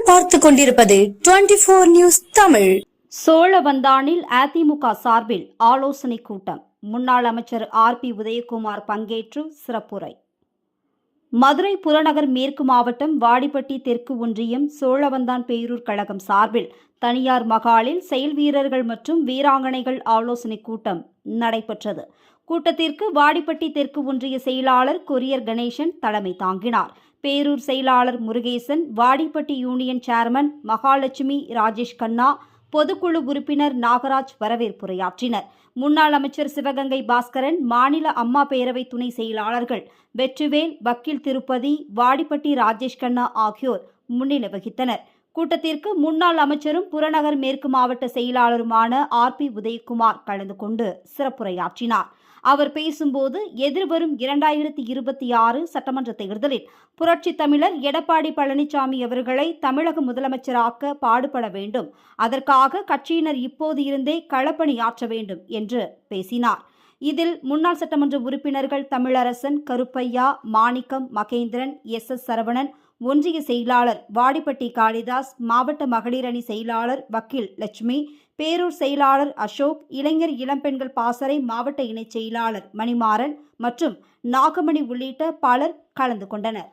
நீங்கள் பார்த்துக் கொண்டிருப்பது 24 நியூஸ் தமிழ். சோழவந்தானில் அதிமுக சார்பில் ஆலோசனை கூட்டம். முன்னாள் அமைச்சர் RP உதயகுமார் பங்கேற்று சிறப்புரை. மதுரை புறநகர் மேற்கு மாவட்டம் வாடிப்பட்டி தெற்கு ஒன்றியம் சோழவந்தான் பேரூர் கழகம் சார்பில் தனியார் மகாலில் செயல் வீரர்கள் மற்றும் வீராங்கனைகள் ஆலோசனை கூட்டம் நடைபெற்றது. கூட்டத்திற்கு வாடிப்பட்டி தெற்கு ஒன்றிய செயலாளர் கொரியர் கணேசன் தலைமை தாங்கினார். பேரூர் செயலாளர் முருகேசன், வாடிப்பட்டி யூனியன் சேர்மன் மகாலட்சுமி, ராஜேஷ் கண்ணா, பொதுக்குழு உறுப்பினர் நாகராஜ் வரவேற்புரையாற்றினர். முன்னாள் அமைச்சர் சிவகங்கை பாஸ்கரன், மாநில அம்மா பேரவை துணை செயலாளர்கள் வெற்றிவேல், வக்கீல் திருப்பதி, வாடிப்பட்டி ராஜேஷ் கண்ணா ஆகியோர் முன்னிலை வகித்தனர். கூட்டத்திற்கு முன்னாள் அமைச்சரும் புறநகர் மேற்கு மாவட்ட செயலாளருமான RP உதயகுமார் கலந்து கொண்டு சிறப்புரையாற்றினார். அவர் பேசும்போது, எதிர்வரும் 2026 சட்டமன்ற தேர்தலில் புரட்சி தமிழர் எடப்பாடி பழனிசாமி அவர்களை தமிழக முதலமைச்சராக்க பாடுபட வேண்டும். அதற்காக கட்சியினர் இப்போது இருந்தே களப்பணியாற்ற வேண்டும் என்று பேசினார். இதில் முன்னாள் சட்டமன்ற உறுப்பினர்கள் தமிழரசன், கருப்பையா, மாணிக்கம், மகேந்திரன், SS சரவணன், ஒன்றிய செயலாளர் வாடிப்பட்டி காளிதாஸ், மாவட்ட மகளிர் அணி செயலாளர் வக்கீல் லட்சுமி, பேரூர் செயலாளர் அசோக், இளைஞர் இளம்பெண்கள் பாசறை மாவட்ட இணைச் செயலாளர் மணிமாறன் மற்றும் நாகமணி உள்ளிட்ட பலர் கலந்து கொண்டனர்.